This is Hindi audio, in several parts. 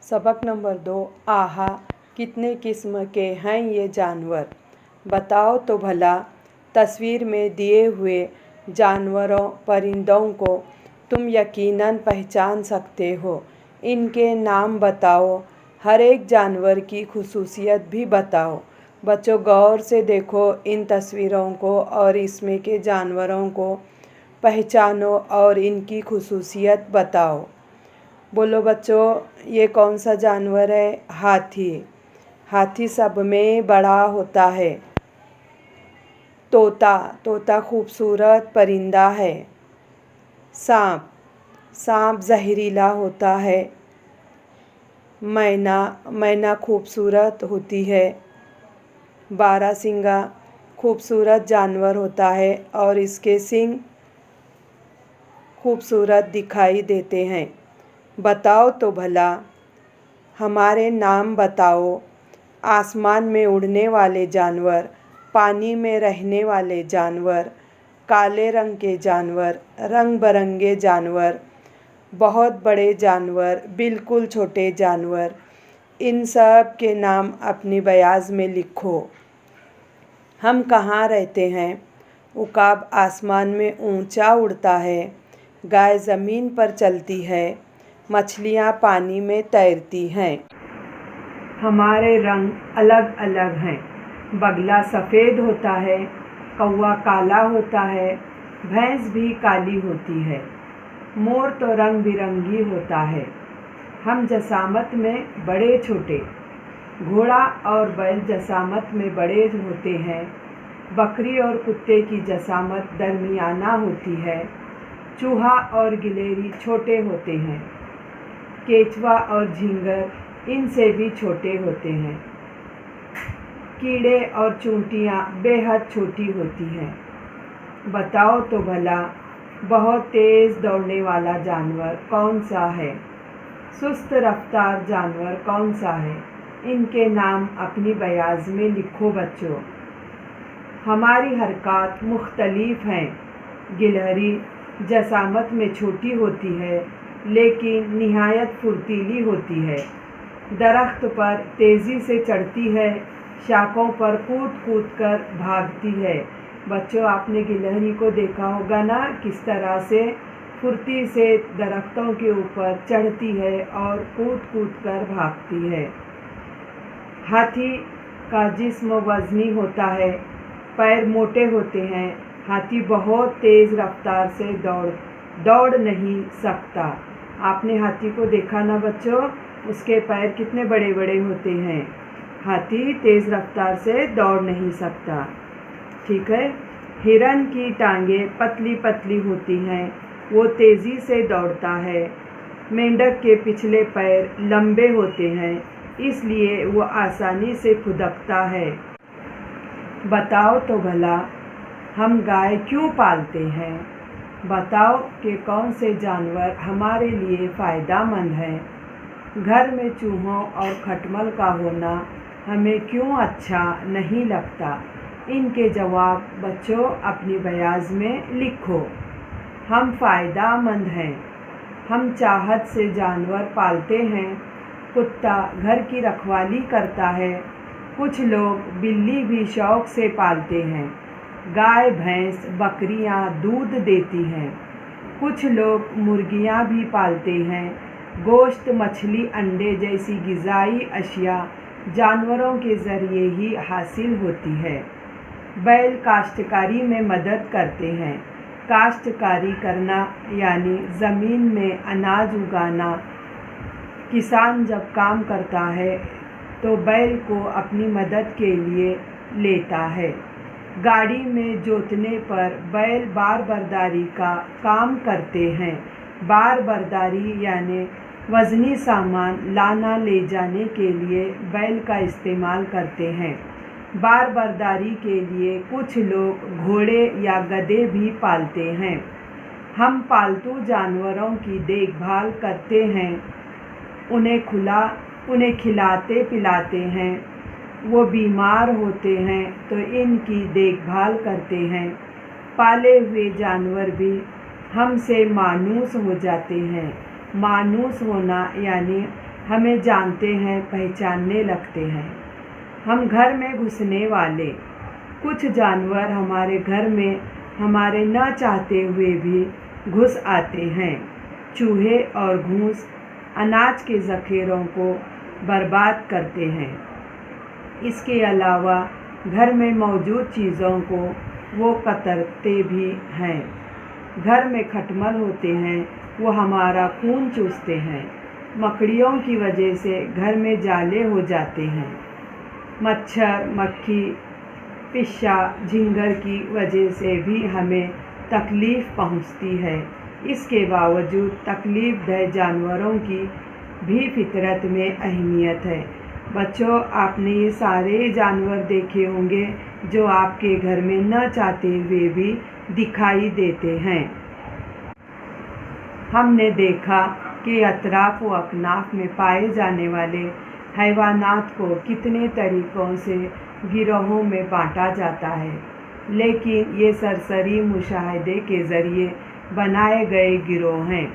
सबक नंबर 2। आहा, कितने किस्म के हैं ये जानवर, बताओ तो भला। तस्वीर में दिए हुए जानवरों परिंदों को तुम यकीनन पहचान सकते हो। इनके नाम बताओ, हर एक जानवर की खुसूसियत भी बताओ। बच्चों, गौर से देखो इन तस्वीरों को और इसमें के जानवरों को पहचानो और इनकी खुसूसियत बताओ। बोलो बच्चों, ये कौन सा जानवर है? हाथी। हाथी सब में बड़ा होता है। तोता। तोता खूबसूरत परिंदा है। सांप। सांप जहरीला होता है। मैना। मैना खूबसूरत होती है। बारहसिंगा खूबसूरत जानवर होता है और इसके सींग खूबसूरत दिखाई देते हैं। बताओ तो भला, हमारे नाम बताओ। आसमान में उड़ने वाले जानवर, पानी में रहने वाले जानवर, काले रंग के जानवर, रंग बिरंगे जानवर, बहुत बड़े जानवर, बिल्कुल छोटे जानवर, इन सब के नाम अपनी बयाज में लिखो। हम कहाँ रहते हैं? उकाब आसमान में ऊंचा उड़ता है। गाय ज़मीन पर चलती है। मछलियाँ पानी में तैरती हैं। हमारे रंग अलग अलग हैं। बगला सफ़ेद होता है, कौवा काला होता है, भैंस भी काली होती है, मोर तो रंग बिरंगी होता है। हम जसामत में बड़े छोटे, घोड़ा और बैल जसामत में बड़े होते हैं। बकरी और कुत्ते की जसामत दरमियाना होती है। चूहा और गिलहरी छोटे होते हैं। केचवा और झींगर इनसे भी छोटे होते हैं। कीड़े और चूंटियाँ बेहद छोटी होती हैं। बताओ तो भला, बहुत तेज़ दौड़ने वाला जानवर कौन सा है? सुस्त रफ्तार जानवर कौन सा है? इनके नाम अपनी बयाज में लिखो बच्चों। हमारी हरकत मुख्तलिफ हैं। गिलहरी जसामत में छोटी होती है लेकिन निहायत फुर्तीली होती है। दरख्त पर तेज़ी से चढ़ती है, शाखों पर कूद कूद कर भागती है। बच्चों, आपने गिलहरी को देखा होगा ना, किस तरह से फुर्ती से दरख्तों के ऊपर चढ़ती है और कूद कूद कर भागती है। हाथी का जिस्म वज़नी होता है, पैर मोटे होते हैं। हाथी बहुत तेज़ रफ्तार से दौड़ नहीं सकता। आपने हाथी को देखा ना बच्चों, उसके पैर कितने बड़े बड़े होते हैं। हाथी तेज़ रफ्तार से दौड़ नहीं सकता। ठीक है। हिरन की टांगें पतली पतली होती हैं, वो तेज़ी से दौड़ता है। मेंढक के पिछले पैर लंबे होते हैं, इसलिए वो आसानी से खुदकता है। बताओ तो भला, हम गाय क्यों पालते हैं? बताओ कि कौन से जानवर हमारे लिए फ़ायदेमंद हैं। घर में चूहों और खटमल का होना हमें क्यों अच्छा नहीं लगता? इनके जवाब बच्चों अपनी बयाज में लिखो। हम फ़ायदेमंद हैं। हम चाहत से जानवर पालते हैं। कुत्ता घर की रखवाली करता है। कुछ लोग बिल्ली भी शौक़ से पालते हैं। गाय, भैंस, बकरियां दूध देती हैं। कुछ लोग मुर्गियां भी पालते हैं। गोश्त, मछली, अंडे जैसी ग़िज़ाई अशिया जानवरों के ज़रिए ही हासिल होती है। बैल काश्तकारी में मदद करते हैं। काश्तकारी करना यानी ज़मीन में अनाज उगाना। किसान जब काम करता है तो बैल को अपनी मदद के लिए लेता है। गाड़ी में जोतने पर बैल बार बर्दारी का काम करते हैं। बार बर्दारी यानी वज़नी सामान लाना ले जाने के लिए बैल का इस्तेमाल करते हैं। बार बर्दारी के लिए कुछ लोग घोड़े या गधे भी पालते हैं। हम पालतू जानवरों की देखभाल करते हैं, उन्हें खिलाते पिलाते हैं। वो बीमार होते हैं तो इनकी देखभाल करते हैं। पाले हुए जानवर भी हमसे मानूस हो जाते हैं। मानूस होना यानी हमें जानते हैं, पहचानने लगते हैं। हम घर में घुसने वाले कुछ जानवर हमारे घर में हमारे न चाहते हुए भी घुस आते हैं। चूहे और घूस अनाज के ज़ख़ीरों को बर्बाद करते हैं। इसके अलावा घर में मौजूद चीज़ों को वो कतरते भी हैं। घर में खटमल होते हैं, वो हमारा खून चूसते हैं। मकड़ियों की वजह से घर में जाले हो जाते हैं। मच्छर, मक्खी, पिस्सा, झिंगर की वजह से भी हमें तकलीफ़ पहुंचती है। इसके बावजूद तकलीफ़देह जानवरों की भी फितरत में अहमियत है। बच्चों, आपने ये सारे जानवर देखे होंगे जो आपके घर में न चाहते हुए भी दिखाई देते हैं। हमने देखा कि अतराफ व अकनाफ में पाए जाने वाले हैवानात को कितने तरीक़ों से गिरोहों में बांटा जाता है, लेकिन ये सरसरी मुशाहिदे के ज़रिए बनाए गए गिरोह हैं।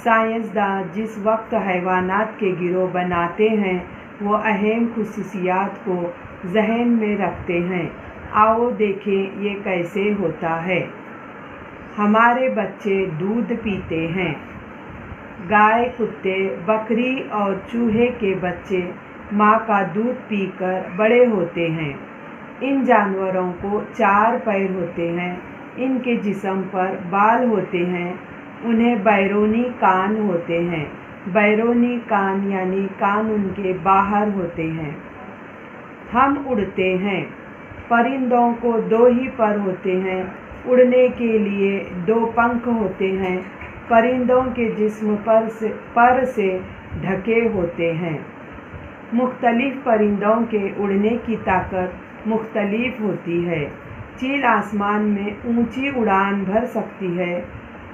साइंसदान जिस वक्त हैवानात के गिरोह बनाते हैं, वो अहम खुसूसियात को जहन में रखते हैं। आओ देखें ये कैसे होता है। हमारे बच्चे दूध पीते हैं। गाय, कुत्ते, बकरी और चूहे के बच्चे माँ का दूध पीकर बड़े होते हैं। इन जानवरों को 4 पैर होते हैं। इनके जिस्म पर बाल होते हैं। उन्हें बैरूनी कान होते हैं। बैरूनी कान यानी कान उनके बाहर होते हैं। हम उड़ते हैं। परिंदों को 2 ही पर होते हैं। उड़ने के लिए 2 पंख होते हैं। परिंदों के जिस्म पर से ढके होते हैं। मुख्तलिफ परिंदों के उड़ने की ताकत मुख्तलिफ होती है। चील आसमान में ऊंची उड़ान भर सकती है।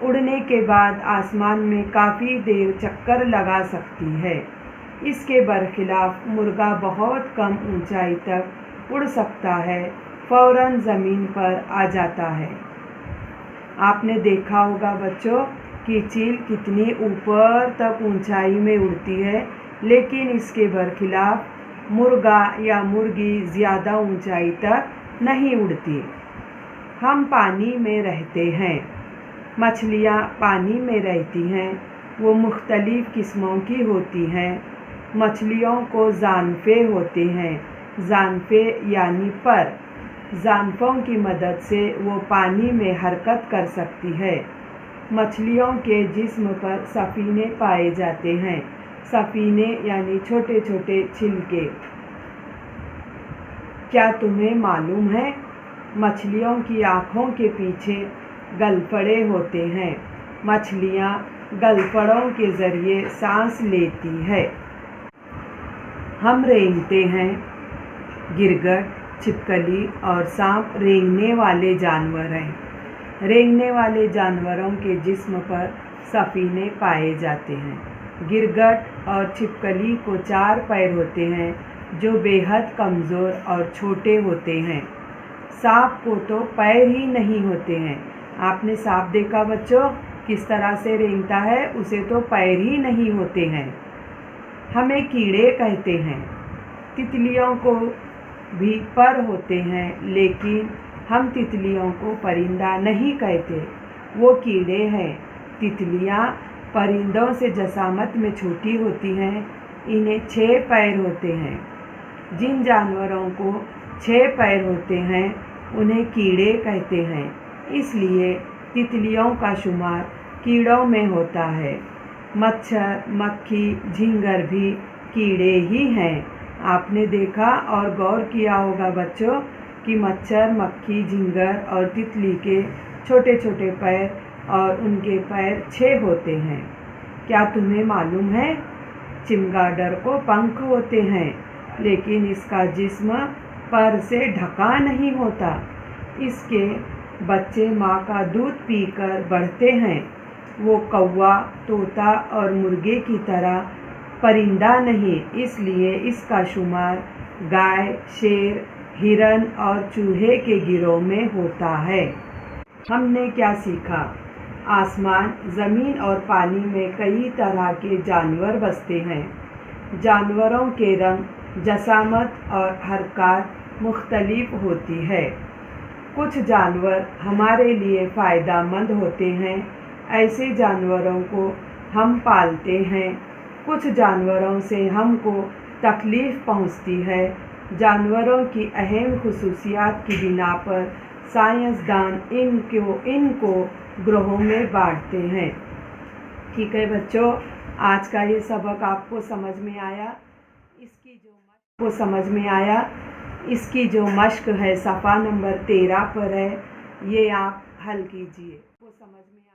उड़ने के बाद आसमान में काफ़ी देर चक्कर लगा सकती है। इसके बरखिलाफ मुर्गा बहुत कम ऊंचाई तक उड़ सकता है, फ़ौरन ज़मीन पर आ जाता है। आपने देखा होगा बच्चों कि चील कितनी ऊपर तक ऊंचाई में उड़ती है, लेकिन इसके बरखिलाफ मुर्गा या मुर्गी ज़्यादा ऊंचाई तक नहीं उड़ती। हम पानी में रहते हैं। मछलियाँ पानी में रहती हैं। वो मुख्तलिफ़ किस्मों की होती हैं। मछलियों को ज़ानफ़े होते हैं। ज़ानफ़े यानी पर। ज़ानफ़ों की मदद से वो पानी में हरकत कर सकती है। मछलियों के जिस्म पर सफ़ीने पाए जाते हैं। सफ़ीने यानी छोटे छोटे छिलके। क्या तुम्हें मालूम है, मछलियों की आँखों के पीछे गलफड़े होते हैं। मछलियाँ गलफड़ों के ज़रिए सांस लेती है। हम रेंगते हैं। गिरगिट, छिपकली और सांप रेंगने वाले जानवर हैं। रेंगने वाले जानवरों के जिस्म पर सफ़ीने पाए जाते हैं। गिरगिट और छिपकली को 4 पैर होते हैं जो बेहद कमज़ोर और छोटे होते हैं। सांप को तो पैर ही नहीं होते हैं। आपने सांप देखा बच्चों किस तरह से रेंगता है, उसे तो पैर ही नहीं होते हैं। हमें कीड़े कहते हैं। तितलियों को भी पर होते हैं, लेकिन हम तितलियों को परिंदा नहीं कहते, वो कीड़े हैं। तितलियाँ परिंदों से जसामत में छोटी होती हैं। इन्हें 6 पैर होते हैं। जिन जानवरों को 6 पैर होते हैं उन्हें कीड़े कहते हैं। इसलिए तितलियों का शुमार कीड़ों में होता है। मच्छर, मक्खी, झिंगर भी कीड़े ही हैं। आपने देखा और गौर किया होगा बच्चों कि मच्छर, मक्खी, झिंगर और तितली के छोटे छोटे पैर और उनके पैर 6 होते हैं। क्या तुम्हें मालूम है, चमगादड़ को पंख होते हैं, लेकिन इसका जिस्म पर से ढका नहीं होता। इसके बच्चे माँ का दूध पीकर बढ़ते हैं। वो कौवा, तोता और मुर्गे की तरह परिंदा नहीं, इसलिए इसका शुमार गाय, शेर, हिरन और चूहे के गिरोह में होता है। हमने क्या सीखा? आसमान, ज़मीन और पानी में कई तरह के जानवर बसते हैं। जानवरों के रंग, जसामत और हरकत मुख्तलिफ होती है। कुछ जानवर हमारे लिए फ़ायदेमंद होते हैं, ऐसे जानवरों को हम पालते हैं। कुछ जानवरों से हमको तकलीफ़ पहुंचती है। जानवरों की अहम खुसूसियात की बिना पर साइंसदान इनको ग्रोहों में बांटते हैं। ठीक है बच्चों, आज का ये सबक आपको समझ में आया। इसकी जो मश्क है सफ़ा नंबर 13 पर है, ये आप हल कीजिए। वो समझ में